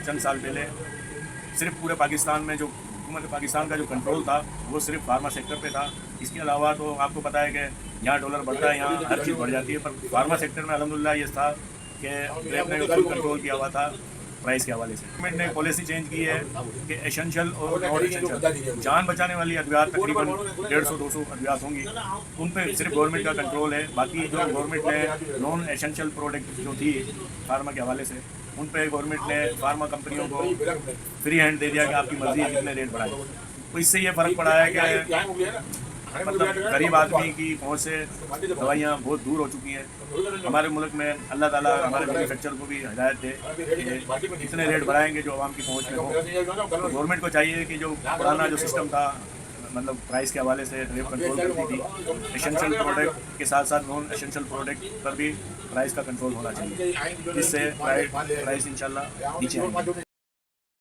चंद साल पहले सिर्फ पूरे पाकिस्तान में जो हुकूमत पाकिस्तान का जो कंट्रोल था वो सिर्फ फार्मा सेक्टर पे था। इसके अलावा तो आपको पता है कि यहाँ डॉलर बढ़ता है, यहाँ हर चीज़ बढ़ जाती है, पर फार्मा सेक्टर में अल्हम्दुलिल्लाह ये था कि ग्रेप ने फुल कंट्रोल किया हुआ था प्राइस के हवाले से। गवर्नमेंट ने पॉलिसी चेंज की है कि एसेंशियल और नॉन एसेंशियल जान बचाने वाली अद्वियात तकरीबन 150-200 अद्वियात होंगी, उन पर सिर्फ गवर्नमेंट का कंट्रोल है। बाकी जो गवर्नमेंट ने नॉन एसेंशियल प्रोडक्ट जो थी फार्मा के हवाले से, उन पर गवर्नमेंट ने फार्मा कंपनियों को फ्री हैंड दे दिया कि आपकी मर्जी है कितने रेट बढ़ाए। तो इससे ये फ़र्क पड़ा है कि मतलब गरीब आदमी की पहुंच से दवाइयाँ बहुत दूर हो चुकी हैं। हमारे मुल्क में अल्लाह ताला हमारे मैन्युफैक्चर को भी हिदायत दे कि इतने रेट बढ़ाएंगे जो आवाम की पहुंच में हो। तो गवर्नमेंट को चाहिए कि जो पुराना जो सिस्टम था, मतलब प्राइस के हवाले से रेट कंट्रोल करती थी, एसेंशियल प्रोडक्ट के साथ साथ नॉन एसेंशियल प्रोडक्ट पर भी प्राइस का कंट्रोल होना चाहिए, जिससे प्राइस इंशाल्लाह नीचे आएगी।